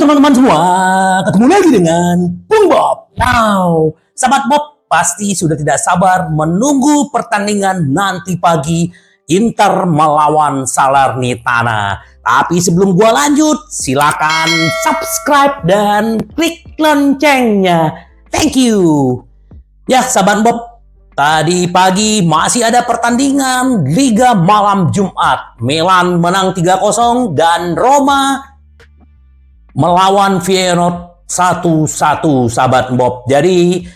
teman-teman semua, ketemu lagi dengan Bung Bob. Wow, sahabat Bob pasti sudah tidak sabar menunggu pertandingan nanti pagi Inter melawan Salernitana. Tapi sebelum gua lanjut, silakan subscribe dan klik loncengnya. Thank you. Ya, sahabat Bob, tadi pagi masih ada pertandingan Liga malam Jumat. Milan menang 3-0 dan Roma melawan Feyenoord 1-1, sahabat Bob. Jadi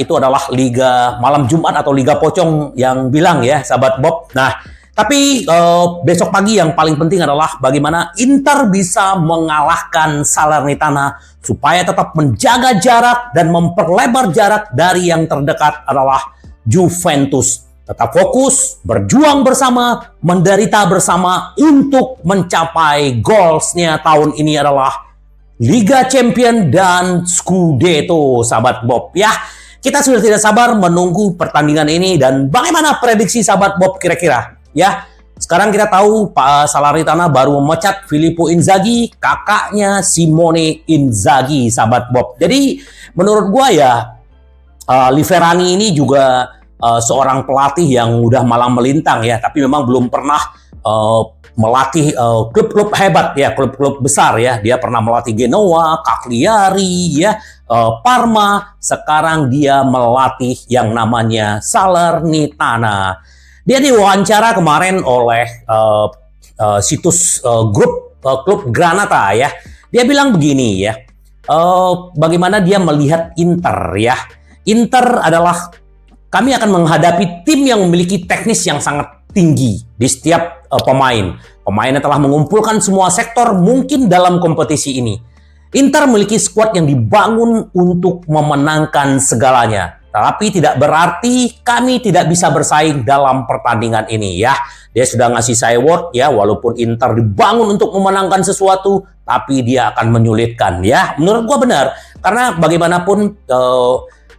itu adalah Liga malam Jumat atau Liga Pocong yang bilang ya, sahabat Bob. Nah, tapi besok pagi yang paling penting adalah bagaimana Inter bisa mengalahkan Salernitana supaya tetap menjaga jarak dan memperlebar jarak dari yang terdekat adalah Juventus. Tetap fokus, berjuang bersama, menderita bersama untuk mencapai goalsnya tahun ini adalah Liga Champion dan Scudetto, sahabat Bob ya. Kita sudah tidak sabar menunggu pertandingan ini dan bagaimana prediksi sahabat Bob kira-kira ya. Sekarang kita tahu Pak Salernitana baru memecat Filippo Inzaghi, kakaknya Simone Inzaghi, sahabat Bob. Jadi menurut gua ya Liverani ini juga seorang pelatih yang udah malang melintang ya, tapi memang belum pernah melatih klub-klub hebat ya, klub-klub besar ya. Dia pernah melatih Genoa, Cagliari ya, Parma. Sekarang dia melatih yang namanya Salernitana. Dia diwawancara kemarin oleh situs grup klub Granata ya. Dia bilang begini ya, bagaimana dia melihat Inter ya. Inter adalah, kami akan menghadapi tim yang memiliki teknis yang sangat tinggi di setiap pemain. Pemainnya telah mengumpulkan semua sektor mungkin dalam kompetisi ini. Inter memiliki skuad yang dibangun untuk memenangkan segalanya. Tapi tidak berarti kami tidak bisa bersaing dalam pertandingan ini ya. Dia sudah ngasih saya word ya, walaupun Inter dibangun untuk memenangkan sesuatu, tapi dia akan menyulitkan ya. Menurut gua benar, karena bagaimanapun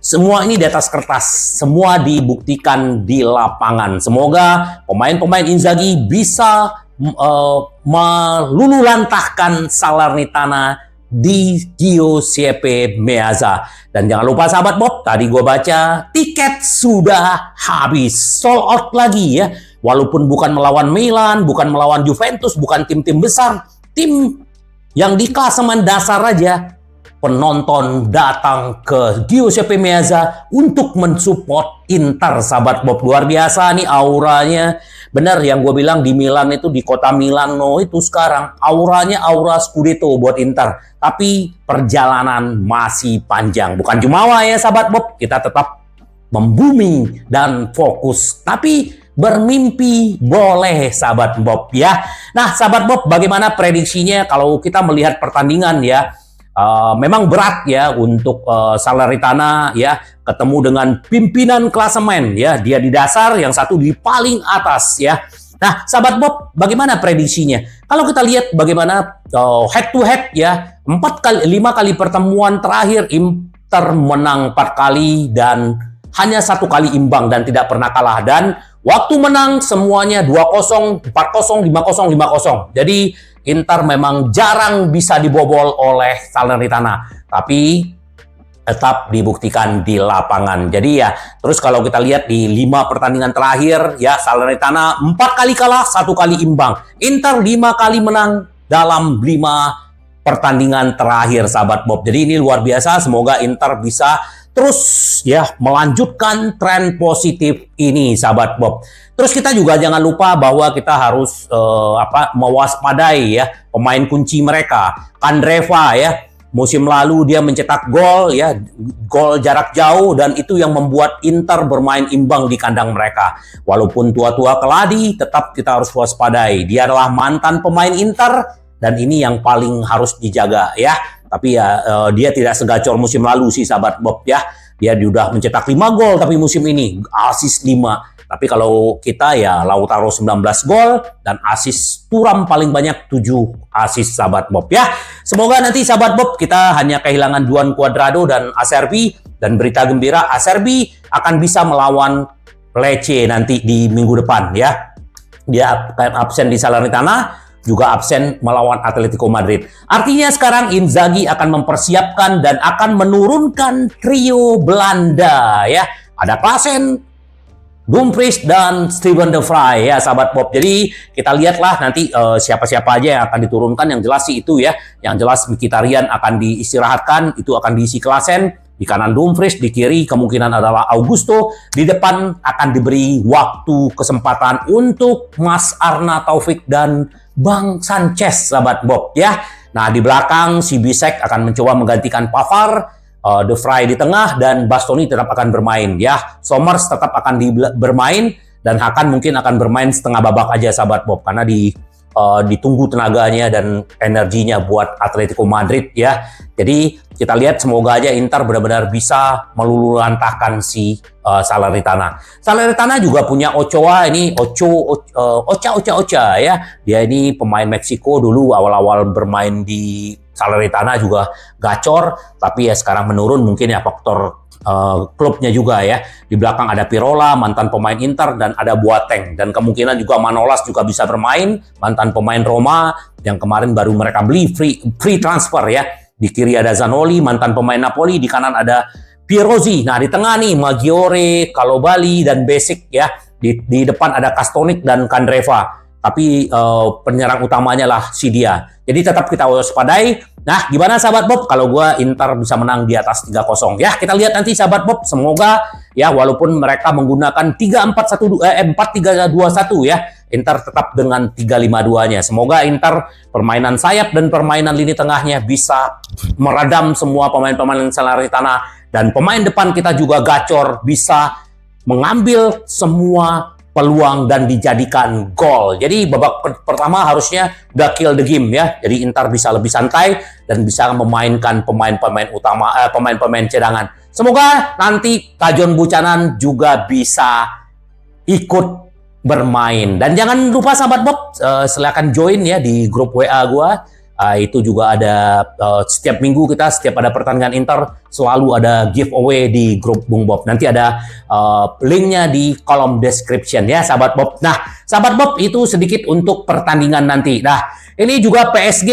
semua ini di atas kertas, semua dibuktikan di lapangan. Semoga pemain-pemain Inzaghi bisa melululantahkan Salernitana di Giuseppe Meazza. Dan jangan lupa sahabat Bob, tadi gue baca tiket sudah habis, sold out lagi ya. Walaupun bukan melawan Milan, bukan melawan Juventus, bukan tim-tim besar, tim yang di klasemen dasar aja, penonton datang ke Giuseppe Meazza untuk mensupport Inter, sahabat Bob. Luar biasa nih auranya. Benar yang gue bilang di Milan itu, di kota Milano itu sekarang auranya aura Scudetto buat Inter. Tapi perjalanan masih panjang. Bukan jumawa ya sahabat Bob. Kita tetap membumi dan fokus. Tapi bermimpi boleh sahabat Bob ya. Nah sahabat Bob, bagaimana prediksinya kalau kita melihat pertandingan ya? Memang berat ya untuk Salernitana ya, ketemu dengan pimpinan klasemen ya, dia di dasar, yang satu di paling atas ya. Nah sahabat Bob, bagaimana prediksinya? Kalau kita lihat bagaimana head to head ya, 5 kali pertemuan terakhir Inter menang 4 kali dan hanya 1 kali imbang dan tidak pernah kalah, dan waktu menang semuanya 2-0, 4-0, 5-0, 5-0. Jadi Inter memang jarang bisa dibobol oleh Salernitana, tapi tetap dibuktikan di lapangan. Jadi ya, terus kalau kita lihat di 5 pertandingan terakhir ya, Salernitana 4 kali kalah, 1 kali imbang. Inter 5 kali menang dalam 5 pertandingan terakhir, sahabat Bob. Jadi ini luar biasa, semoga Inter bisa terus ya melanjutkan tren positif ini, sahabat Bob. Terus kita juga jangan lupa bahwa kita harus mewaspadai ya pemain kunci mereka. Candreva ya, musim lalu dia mencetak gol ya, gol jarak jauh, dan itu yang membuat Inter bermain imbang di kandang mereka. Walaupun tua-tua keladi, tetap kita harus waspadai. Dia adalah mantan pemain Inter dan ini yang paling harus dijaga ya. Tapi ya dia tidak segacor musim lalu sih sahabat Bob ya. Dia sudah mencetak 5 gol tapi musim ini asis 5. Tapi kalau kita ya Lautaro 19 gol dan asis Thuram paling banyak 7 asis, sahabat Bob ya. Semoga nanti sahabat Bob kita hanya kehilangan Juan Cuadrado dan Acerbi, dan berita gembira Acerbi akan bisa melawan Lecce nanti di minggu depan ya. Dia akan absen di Salernitana juga absen melawan Atletico Madrid. Artinya sekarang Inzaghi akan mempersiapkan dan akan menurunkan trio Belanda ya. Ada Klaassen, Dumfries dan Steven De Vrij ya sahabat Bob. Jadi kita lihatlah nanti siapa-siapa aja yang akan diturunkan. Yang jelas sih itu ya. Yang jelas Mkhitaryan akan diistirahatkan, itu akan diisi Klaassen. Di kanan Dumfries, di kiri kemungkinan adalah Augusto. Di depan akan diberi waktu kesempatan untuk Mas Arna Taufik dan Bang Sanchez, sahabat Bob ya. Nah di belakang si Bisek akan mencoba menggantikan Pavard, De Vrij di tengah dan Bastoni tetap akan bermain ya. Somers tetap akan bermain dan Hakan mungkin akan bermain setengah babak aja, sahabat Bob, karena ditunggu tenaganya dan energinya buat Atletico Madrid ya. Jadi kita lihat semoga aja Inter benar-benar bisa meluluhlantahkan si Salernitana. Salernitana juga punya Ochoa ini, Ocha ya. Dia ini pemain Meksiko, dulu awal-awal bermain di Salernitana juga gacor, tapi ya sekarang menurun mungkin ya faktor klubnya juga ya. Di belakang ada Pirola, mantan pemain Inter, dan ada Boateng, dan kemungkinan juga Manolas juga bisa bermain, mantan pemain Roma yang kemarin baru mereka beli free transfer ya. Di kiri ada Zanoli, mantan pemain Napoli, di kanan ada Pierozzi. Nah di tengah nih Maggiore, Kalobali dan Basic ya. Di depan ada Kastonik dan Kandreva. Tapi penyerang utamanya lah si dia. Jadi tetap kita waspadai. Nah, gimana sahabat Bob kalau gua Inter bisa menang di atas 3-0? Ya, kita lihat nanti sahabat Bob. Semoga ya walaupun mereka menggunakan 4-3-2-1 ya, Inter tetap dengan 3-5-2-nya. Semoga Inter permainan sayap dan permainan lini tengahnya bisa meredam semua pemain-pemain Salernitana, dan pemain depan kita juga gacor, bisa mengambil semua peluang dan dijadikan gol. Jadi babak pertama harusnya udah kill the game ya. Jadi Inter bisa lebih santai dan bisa memainkan pemain-pemain utama, pemain-pemain cadangan. Semoga nanti Kajon Buchanan juga bisa ikut bermain. Dan jangan lupa sahabat Bob, silakan join ya di grup WA gua. Itu juga ada setiap minggu kita, setiap ada pertandingan Inter selalu ada giveaway di grup Bung Bob. Nanti ada linknya di kolom description ya sahabat Bob. Nah sahabat Bob, itu sedikit untuk pertandingan nanti. Nah ini juga PSG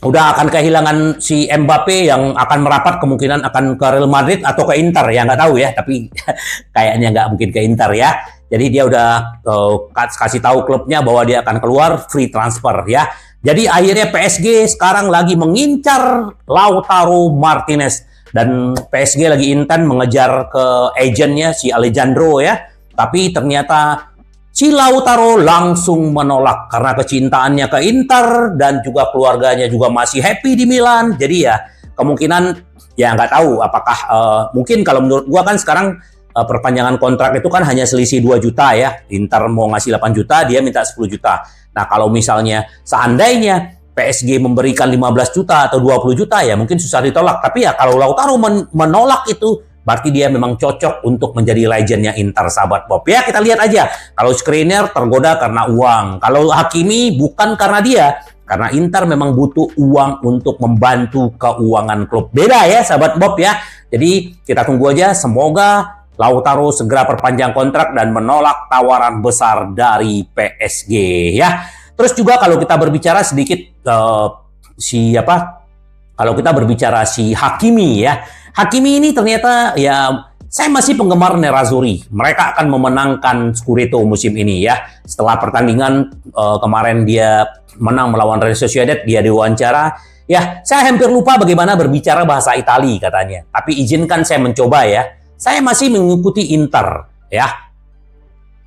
udah akan kehilangan si Mbappe yang akan merapat, kemungkinan akan ke Real Madrid atau ke Inter ya, nggak tahu ya, tapi kayaknya nggak mungkin ke Inter ya. Jadi dia udah kasih tahu klubnya bahwa dia akan keluar free transfer ya. Jadi akhirnya PSG sekarang lagi mengincar Lautaro Martinez, dan PSG lagi intent mengejar ke agennya si Alejandro ya. Tapi ternyata si Lautaro langsung menolak karena kecintaannya ke Inter dan juga keluarganya juga masih happy di Milan. Jadi ya kemungkinan ya nggak tahu apakah mungkin kalau menurut gua kan sekarang perpanjangan kontrak itu kan hanya selisih 2 juta ya. Inter mau ngasih 8 juta, dia minta 10 juta. Nah, kalau misalnya seandainya PSG memberikan 15 juta atau 20 juta ya mungkin susah ditolak. Tapi ya kalau Lautaro menolak itu berarti dia memang cocok untuk menjadi legendnya Inter sahabat Bob. Ya kita lihat aja. Kalau Skriniar tergoda karena uang. Kalau Hakimi bukan karena dia. Karena Inter memang butuh uang untuk membantu keuangan klub. Beda ya sahabat Bob ya. Jadi kita tunggu aja, semoga Lautaro segera perpanjang kontrak dan menolak tawaran besar dari PSG ya. Terus juga kalau kita berbicara sedikit kalau kita berbicara si Hakimi ya. Hakimi ini ternyata ya saya masih penggemar Nerazzurri. Mereka akan memenangkan Scudetto musim ini ya. Setelah pertandingan kemarin dia menang melawan Real Sociedad, dia diwawancara. Ya, saya hampir lupa bagaimana berbicara bahasa Itali katanya. Tapi izinkan saya mencoba ya. Saya masih mengikuti Inter, ya.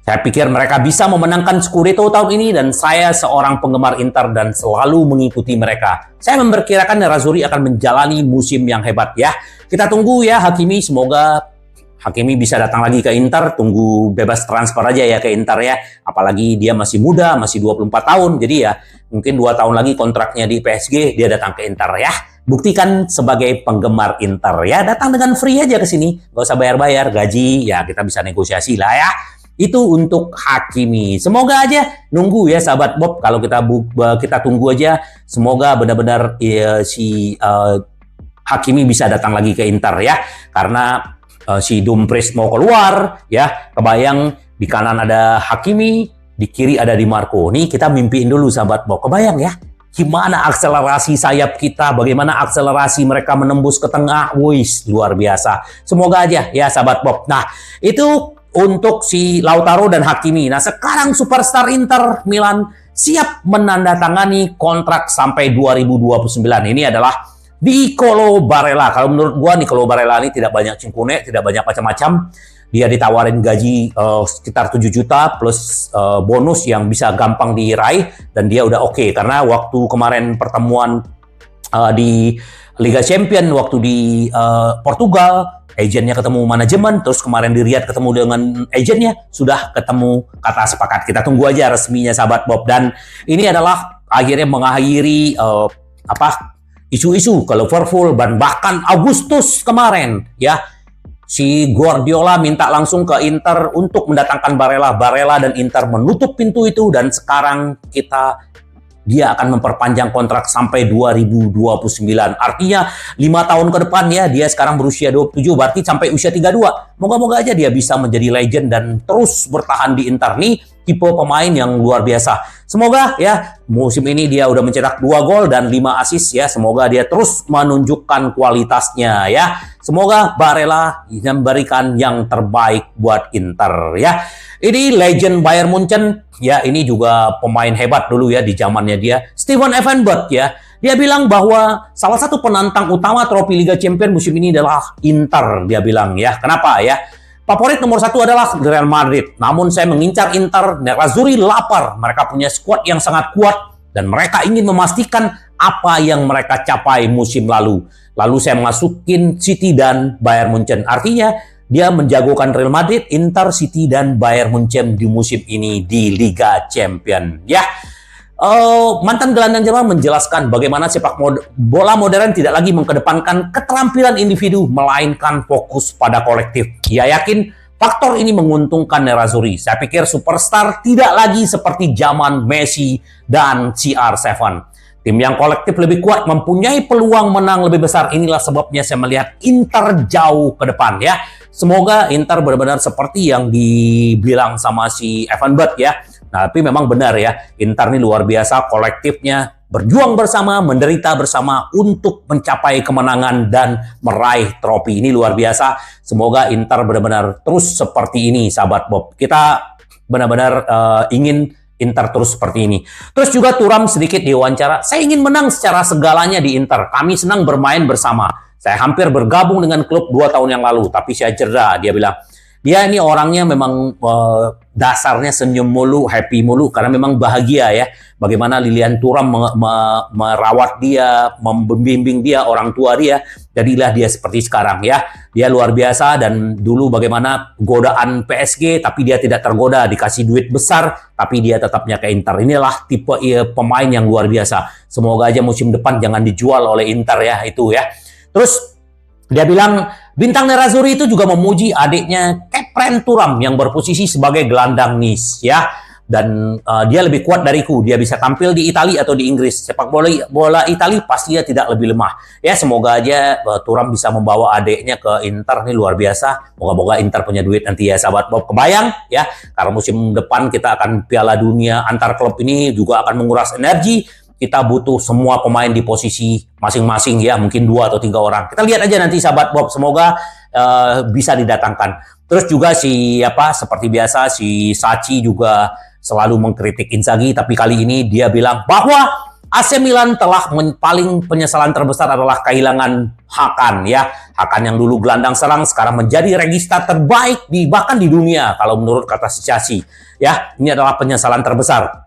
Saya pikir mereka bisa memenangkan Scudetto tahun ini dan saya seorang penggemar Inter dan selalu mengikuti mereka. Saya memperkirakan Nerazzurri akan menjalani musim yang hebat, ya. Kita tunggu ya Hakimi, semoga Hakimi bisa datang lagi ke Inter, tunggu bebas transfer aja ya ke Inter ya. Apalagi dia masih muda, masih 24 tahun, jadi ya mungkin 2 tahun lagi kontraknya di PSG, dia datang ke Inter ya. Buktikan sebagai penggemar Inter ya, datang dengan free aja ke sini, nggak usah bayar-bayar gaji ya, kita bisa negosiasi lah ya. Itu untuk Hakimi. Semoga aja nunggu ya sahabat Bob, kalau kita tunggu aja, semoga benar-benar Hakimi bisa datang lagi ke Inter ya, karena si Dumfries mau keluar ya, kebayang di kanan ada Hakimi, di kiri ada Di Marco. Nih kita mimpiin dulu sahabat Bob. Kebayang ya? Gimana akselerasi sayap kita, bagaimana akselerasi mereka menembus ke tengah. Wih, luar biasa. Semoga aja ya sahabat Bob. Nah, itu untuk si Lautaro dan Hakimi. Nah, sekarang superstar Inter Milan siap menandatangani kontrak sampai 2029. Ini adalah Nicolo Barella. Kalau menurut gua Nicolo Barella ini tidak banyak cinkune, tidak banyak macam-macam. Dia ditawarin gaji sekitar 7 juta plus bonus yang bisa gampang diraih, dan dia udah oke. Karena waktu kemarin pertemuan di Liga Champions, waktu di Portugal, agennya ketemu manajemen, terus kemarin di Riyadh ketemu dengan agennya, sudah ketemu kata sepakat. Kita tunggu aja resminya sahabat Bob. Dan ini adalah akhirnya mengakhiri isu-isu ke Liverpool, dan bahkan Agustus kemarin ya si Guardiola minta langsung ke Inter untuk mendatangkan Barella. Barella dan Inter menutup pintu itu, dan sekarang dia akan memperpanjang kontrak sampai 2029. Artinya 5 tahun ke depan ya, dia sekarang berusia 27, berarti sampai usia 32. Moga-moga aja dia bisa menjadi legend dan terus bertahan di Inter. Nih tipe pemain yang luar biasa. Semoga ya musim ini dia udah mencetak 2 gol dan 5 assist ya. Semoga dia terus menunjukkan kualitasnya ya. Semoga Barella memberikan yang terbaik buat Inter ya. Ini legend Bayern Munchen ya, ini juga pemain hebat dulu ya di zamannya dia. Steven Effenberg ya. Dia bilang bahwa salah satu penantang utama trofi Liga Champions musim ini adalah Inter, dia bilang ya. Kenapa ya? Favorit nomor 1 adalah Real Madrid. Namun saya mengincar Inter. Nerazzurri lapar. Mereka punya skuad yang sangat kuat dan mereka ingin memastikan apa yang mereka capai musim lalu. Lalu saya masukin City dan Bayern Munchen. Artinya dia menjagokan Real Madrid, Inter, City, dan Bayern Munchen di musim ini di Liga Champions. Ya, mantan gelandang Jerman menjelaskan bagaimana sepak bola modern tidak lagi mengedepankan keterampilan individu, melainkan fokus pada kolektif. Ia yakin faktor ini menguntungkan Nerazzurri. Saya pikir superstar tidak lagi seperti zaman Messi dan CR7. Tim yang kolektif lebih kuat mempunyai peluang menang lebih besar. Inilah sebabnya saya melihat Inter jauh ke depan ya. Semoga Inter benar-benar seperti yang dibilang sama si Effenberg ya. Nah, tapi memang benar ya, Inter ini luar biasa kolektifnya, berjuang bersama, menderita bersama untuk mencapai kemenangan dan meraih trofi. Ini luar biasa. Semoga Inter benar-benar terus seperti ini, sahabat Bob. Kita benar-benar ingin Inter terus seperti ini. Terus juga Thuram sedikit diwawancara, saya ingin menang secara segalanya di Inter. Kami senang bermain bersama. Saya hampir bergabung dengan klub 2 tahun yang lalu, tapi saya cedera, dia bilang. Dia ini orangnya memang dasarnya senyum mulu, happy mulu, karena memang bahagia ya. Bagaimana Lilian Thuram merawat dia, membimbing dia, orang tua dia. Jadilah dia seperti sekarang ya. Dia luar biasa, dan dulu bagaimana godaan PSG, tapi dia tidak tergoda, dikasih duit besar, tapi dia tetapnya ke Inter. Inilah tipe pemain yang luar biasa. Semoga aja musim depan jangan dijual oleh Inter ya, itu ya. Terus dia bilang bintang Nerazzurri itu juga memuji adiknya Khéphren Thuram yang berposisi sebagai gelandang Nice ya. Dan dia lebih kuat dariku. Dia bisa tampil di Italia atau di Inggris. Sepak bola Italia pasti dia tidak lebih lemah. Ya, semoga aja Thuram bisa membawa adiknya ke Inter. Ini luar biasa. Moga-moga Inter punya duit nanti ya sahabat Bob. Kebayang ya. Karena musim depan kita akan Piala Dunia antar klub, ini juga akan menguras energi. Kita butuh semua pemain di posisi masing-masing ya, mungkin 2 atau 3 orang. Kita lihat aja nanti sahabat Bob, semoga bisa didatangkan. Terus juga seperti biasa si Sachi juga selalu mengkritik Inzaghi, tapi kali ini dia bilang bahwa AC Milan telah paling penyesalan terbesar adalah kehilangan Hakan ya. Hakan yang dulu gelandang serang sekarang menjadi regista terbaik bahkan di dunia kalau menurut kata si Sachi. Ya, ini adalah penyesalan terbesar.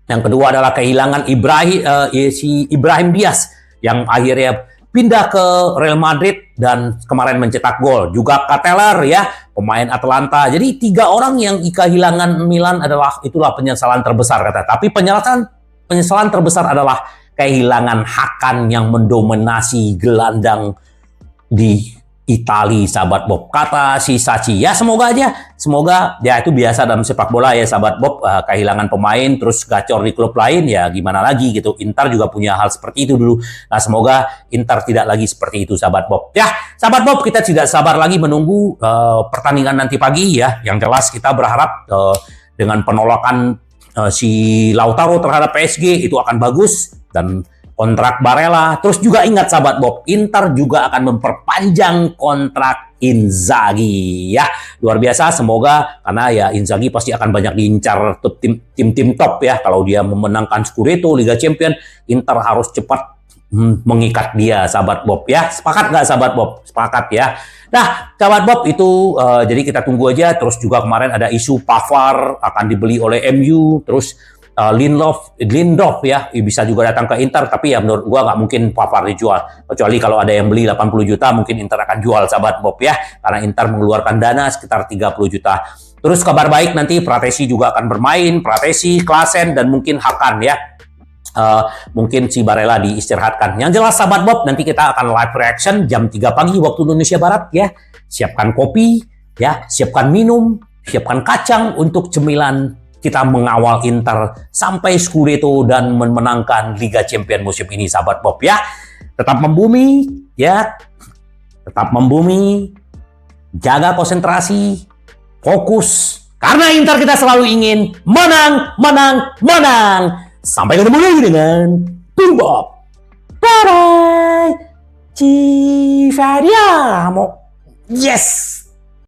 Yang kedua adalah kehilangan Ibrahim Diaz yang akhirnya pindah ke Real Madrid dan kemarin mencetak gol. Juga Kateler ya, pemain Atalanta. Jadi 3 orang yang kehilangan Milan itulah penyesalan terbesar kata. Tapi penyesalan terbesar adalah kehilangan Hakan yang mendominasi gelandang di Itali, sahabat Bob, kata si Sachi. Ya, semoga ya itu biasa dalam sepak bola ya sahabat Bob, kehilangan pemain terus gacor di klub lain ya gimana lagi gitu. Inter juga punya hal seperti itu dulu. Nah, semoga Inter tidak lagi seperti itu sahabat Bob. Ya, sahabat Bob, kita tidak sabar lagi menunggu pertandingan nanti pagi ya. Yang jelas kita berharap dengan penolakan si Lautaro terhadap PSG itu akan bagus, dan kontrak Barella. Terus juga ingat sahabat Bob, Inter juga akan memperpanjang kontrak Inzaghi ya. Luar biasa, semoga, karena ya Inzaghi pasti akan banyak diincar tim-tim top ya. Kalau dia memenangkan Scudetto, Liga Champion, Inter harus cepat mengikat dia sahabat Bob ya. Sepakat nggak sahabat Bob? Sepakat ya. Nah, sahabat Bob itu jadi kita tunggu aja. Terus juga kemarin ada isu Pavard akan dibeli oleh MU, terus Lindelof ya bisa juga datang ke Inter, tapi ya menurut gua nggak mungkin Pavard dijual, kecuali kalau ada yang beli 80 juta mungkin Inter akan jual sahabat Bob ya, karena Inter mengeluarkan dana sekitar 30 juta. Terus kabar baik, nanti Pratesi juga akan bermain, Pratesi, Klaassen, dan mungkin Hakan ya. Mungkin si Barella diistirahatkan. Yang jelas sahabat Bob, nanti kita akan live reaction jam 3 pagi waktu Indonesia Barat ya. Siapkan kopi ya, siapkan minum, siapkan kacang untuk cemilan kita mengawal Inter sampai Scudetto dan memenangkan Liga Champion musim ini sahabat Bob ya. Tetap membumi ya. Tetap membumi. Jaga konsentrasi, fokus, karena Inter kita selalu ingin menang, menang, menang. Sampai ketemu lagi dengan Bung Bob. Bye bye. Ci vediamo. Yes.